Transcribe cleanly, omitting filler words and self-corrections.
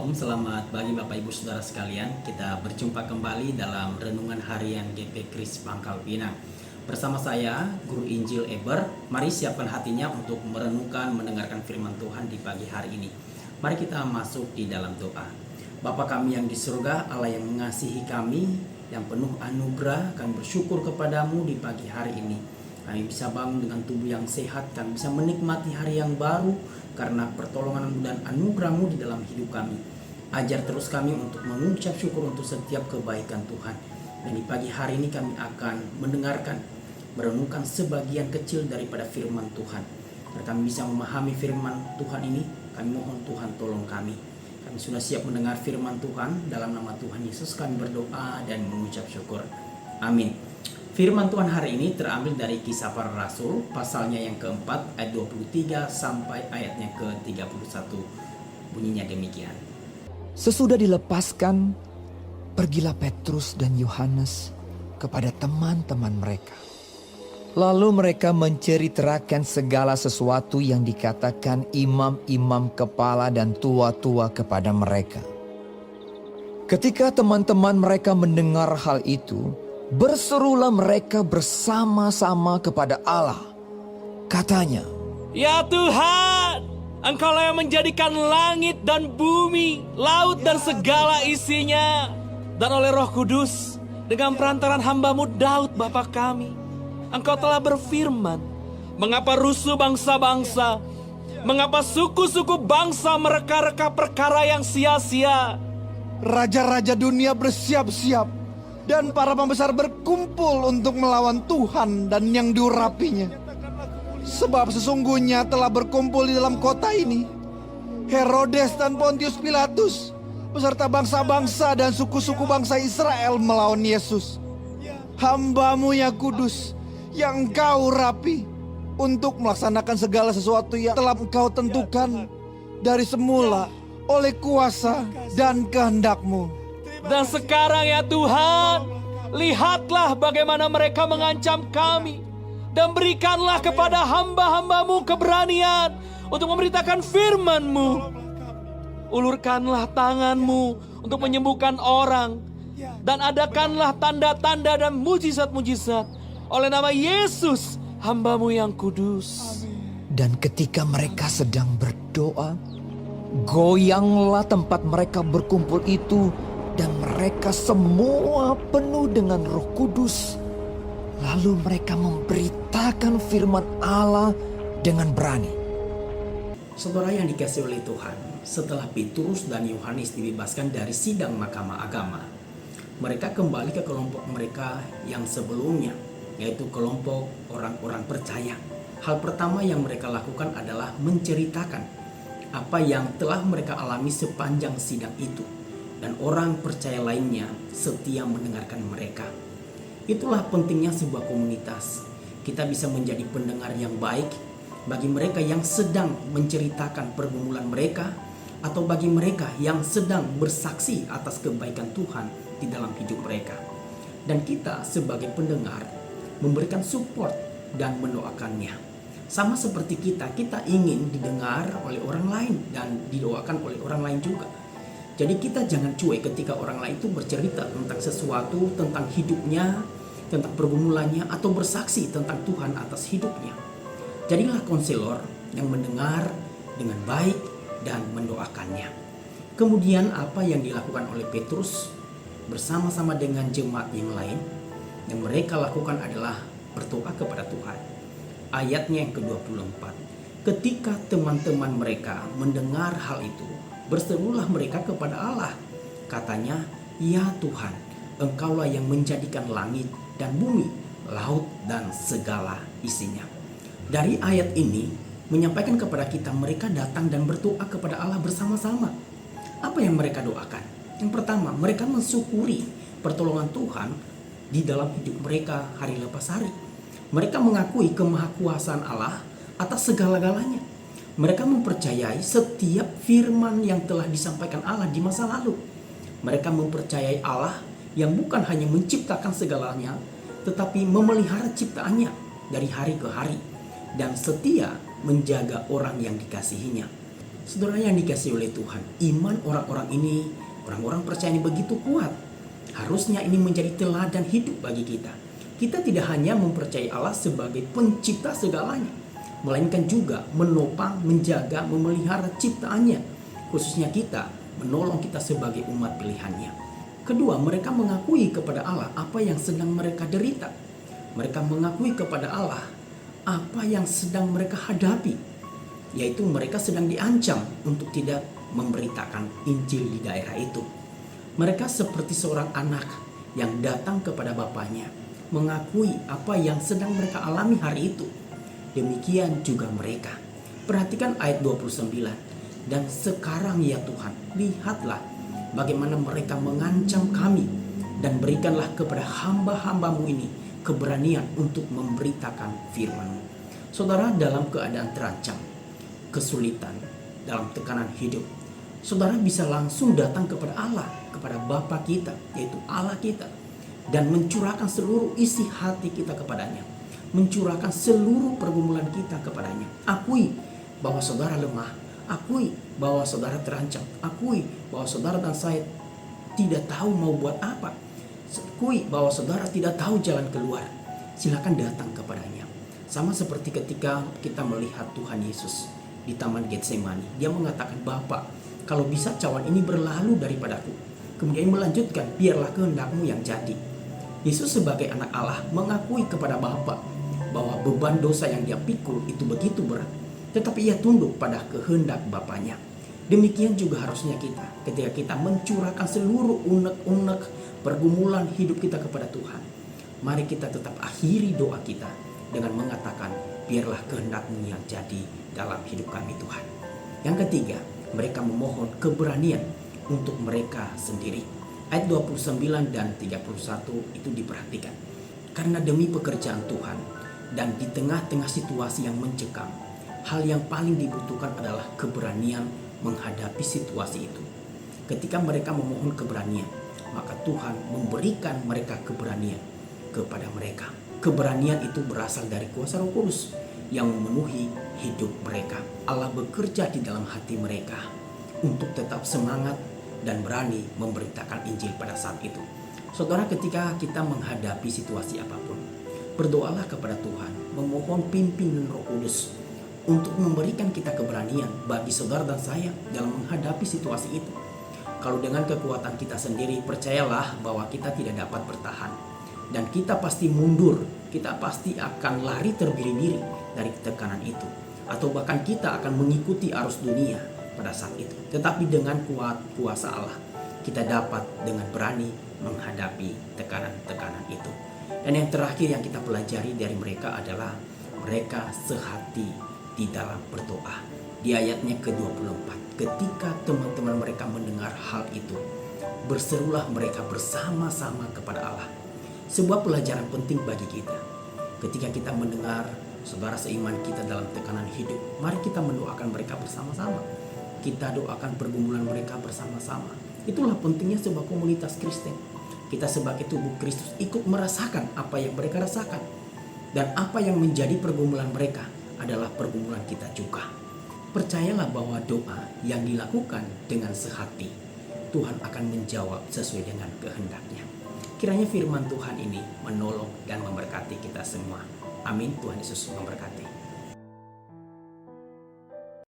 Shalom, selamat pagi Bapak Ibu Saudara sekalian. Kita berjumpa kembali dalam Renungan Harian GP Kris Pangkal Pinang. Bersama saya, Guru Injil Eber. Mari siapkan hatinya untuk merenungkan, mendengarkan firman Tuhan di pagi hari ini. Mari kita masuk di dalam doa. Bapa kami yang di surga, Allah yang mengasihi kami, yang penuh anugerah, kami bersyukur kepadamu di pagi hari ini. Kami bisa bangun dengan tubuh yang sehat, kami bisa menikmati hari yang baru, karena pertolongan dan anugerah-Mu di dalam hidup kami. Ajar terus kami untuk mengucap syukur untuk setiap kebaikan Tuhan. Dan di pagi hari ini kami akan mendengarkan, merenungkan sebagian kecil daripada firman Tuhan. Agar kami bisa memahami firman Tuhan ini, kami mohon Tuhan tolong kami. Kami sudah siap mendengar firman Tuhan. Dalam nama Tuhan Yesus kami berdoa dan mengucap syukur. Amin. Firman Tuhan hari ini terambil dari Kisah Para Rasul, pasalnya yang keempat, ayat 23 sampai ayatnya ke-31. Bunyinya demikian. Sesudah dilepaskan, pergilah Petrus dan Yohanes kepada teman-teman mereka. Lalu mereka menceritakan segala sesuatu yang dikatakan imam-imam kepala dan tua-tua kepada mereka. Ketika teman-teman mereka mendengar hal itu, berserulah mereka bersama-sama kepada Allah. Katanya, "Ya Tuhan, Engkaulah yang menjadikan langit dan bumi, laut dan segala isinya. Dan oleh Roh Kudus, dengan perantaran hamba-Mu Daud Bapa kami, Engkau telah berfirman, mengapa rusuh bangsa-bangsa, mengapa suku-suku bangsa mereka-reka perkara yang sia-sia. Raja-raja dunia bersiap-siap, dan para pembesar berkumpul untuk melawan Tuhan dan yang diurapinya. Sebab sesungguhnya telah berkumpul di dalam kota ini Herodes dan Pontius Pilatus beserta bangsa-bangsa dan suku-suku bangsa Israel melawan Yesus, hamba-Mu yang kudus, yang Engkau urapi, untuk melaksanakan segala sesuatu yang telah Engkau tentukan dari semula oleh kuasa dan kehendak-Mu. Dan sekarang ya Tuhan, lihatlah bagaimana mereka mengancam kami. Dan berikanlah kepada hamba-hamba-Mu keberanian untuk memberitakan firman-Mu. Ulurkanlah tangan-Mu untuk menyembuhkan orang. Dan adakanlah tanda-tanda dan mujizat-mujizat oleh nama Yesus, hamba-Mu yang kudus." dan ketika mereka sedang berdoa, goyanglah tempat mereka berkumpul itu, dan mereka semua penuh dengan Roh Kudus. Lalu mereka memberitakan firman Allah dengan berani. Saudara yang dikasihi oleh Tuhan, setelah Petrus dan Yohanes dibebaskan dari sidang Mahkamah Agama, mereka kembali ke kelompok mereka yang sebelumnya, yaitu kelompok orang-orang percaya. Hal pertama yang mereka lakukan adalah menceritakan apa yang telah mereka alami sepanjang sidang itu. Dan orang percaya lainnya setia mendengarkan mereka. Itulah pentingnya sebuah komunitas. Kita bisa menjadi pendengar yang baik bagi mereka yang sedang menceritakan pergumulan mereka, atau bagi mereka yang sedang bersaksi atas kebaikan Tuhan di dalam hidup mereka. Dan kita sebagai pendengar memberikan support dan mendoakannya. Sama seperti kita ingin didengar oleh orang lain dan didoakan oleh orang lain juga. Jadi kita jangan cuek ketika orang lain itu bercerita tentang sesuatu, tentang hidupnya, tentang pergumulannya, atau bersaksi tentang Tuhan atas hidupnya. Jadilah konselor yang mendengar dengan baik dan mendoakannya. Kemudian apa yang dilakukan oleh Petrus bersama-sama dengan jemaat yang lain, yang mereka lakukan adalah berdoa kepada Tuhan. Ayatnya yang ke-24. Ketika teman-teman mereka mendengar hal itu, berserulah mereka kepada Allah. Katanya, "Ya Tuhan, Engkaulah yang menjadikan langit dan bumi, laut dan segala isinya." Dari ayat ini menyampaikan kepada kita mereka datang dan berdoa kepada Allah bersama-sama. Apa yang mereka doakan? Yang pertama, mereka mensyukuri pertolongan Tuhan di dalam hidup mereka hari lepas hari. Mereka mengakui kemahakuasaan Allah atas segala-galanya. Mereka mempercayai setiap firman yang telah disampaikan Allah di masa lalu. Mereka mempercayai Allah yang bukan hanya menciptakan segalanya, tetapi memelihara ciptaannya dari hari ke hari, dan setia menjaga orang yang dikasihinya. Saudara yang dikasihi oleh Tuhan, iman orang-orang ini, orang-orang percaya ini begitu kuat. Harusnya ini menjadi teladan hidup bagi kita. Kita tidak hanya mempercayai Allah sebagai pencipta segalanya, melainkan juga menopang, menjaga, memelihara ciptaannya. Khususnya kita, menolong kita sebagai umat pilihannya. Kedua, mereka mengakui kepada Allah apa yang sedang mereka derita. Mereka mengakui kepada Allah apa yang sedang mereka hadapi, yaitu mereka sedang diancam untuk tidak memberitakan Injil di daerah itu. Mereka seperti seorang anak yang datang kepada bapaknya, mengakui apa yang sedang mereka alami hari itu. Demikian juga mereka. Perhatikan ayat 29. Dan sekarang ya Tuhan, lihatlah bagaimana mereka mengancam kami, dan berikanlah kepada hamba-hambamu ini keberanian untuk memberitakan firman-Mu. Saudara, dalam keadaan terancam, kesulitan, dalam tekanan hidup, saudara bisa langsung datang kepada Allah, kepada Bapa kita, yaitu Allah kita, dan mencurahkan seluruh isi hati kita kepadanya, mencurahkan seluruh pergumulan kita kepadanya. Akui bahwa saudara lemah, akui bahwa saudara terancam, akui bahwa saudara dan saya tidak tahu mau buat apa, akui bahwa saudara tidak tahu jalan keluar. Silakan datang kepadanya. Sama seperti ketika kita melihat Tuhan Yesus di Taman Getsemani, dia mengatakan, "Bapa, kalau bisa cawan ini berlalu daripadaku." Kemudian melanjutkan, "Biarlah kehendak-Mu yang jadi." Yesus sebagai anak Allah mengakui kepada Bapa bahwa beban dosa yang dia pikul itu begitu berat, tetapi ia tunduk pada kehendak Bapanya. Demikian juga harusnya kita, ketika kita mencurahkan seluruh unek-unek pergumulan hidup kita kepada Tuhan, mari kita tetap akhiri doa kita dengan mengatakan, "Biarlah kehendak-Mu yang jadi dalam hidup kami Tuhan." Yang ketiga, mereka memohon keberanian untuk mereka sendiri. Ayat 29 dan 31 itu diperhatikan. Karena demi pekerjaan Tuhan dan di tengah-tengah situasi yang mencekam, hal yang paling dibutuhkan adalah keberanian menghadapi situasi itu. Ketika mereka memohon keberanian, maka Tuhan memberikan mereka keberanian kepada mereka. Keberanian itu berasal dari kuasa Roh Kudus yang memenuhi hidup mereka. Allah bekerja di dalam hati mereka untuk tetap semangat dan berani memberitakan Injil pada saat itu. Saudara, ketika kita menghadapi situasi apapun, berdoalah kepada Tuhan, memohon pimpinan Roh Kudus untuk memberikan kita keberanian bagi saudara dan saya dalam menghadapi situasi itu. Kalau dengan kekuatan kita sendiri, percayalah bahwa kita tidak dapat bertahan. Dan kita pasti mundur, kita pasti akan lari terbiri-biri dari tekanan itu. Atau bahkan kita akan mengikuti arus dunia pada saat itu. Tetapi dengan kuasa Allah, kita dapat dengan berani menghadapi tekanan-tekanan itu. Dan yang terakhir yang kita pelajari dari mereka adalah mereka sehati di dalam berdoa. Di ayatnya ke-24, ketika teman-teman mereka mendengar hal itu, berserulah mereka bersama-sama kepada Allah. Sebuah pelajaran penting bagi kita. Ketika kita mendengar saudara seiman kita dalam tekanan hidup, mari kita mendoakan mereka bersama-sama. Kita doakan pergumulan mereka bersama-sama. Itulah pentingnya sebuah komunitas Kristen. Kita sebagai tubuh Kristus ikut merasakan apa yang mereka rasakan. Dan apa yang menjadi pergumulan mereka adalah pergumulan kita juga. Percayalah bahwa doa yang dilakukan dengan sehati, Tuhan akan menjawab sesuai dengan kehendaknya. Kiranya firman Tuhan ini menolong dan memberkati kita semua. Amin. Tuhan Yesus memberkati.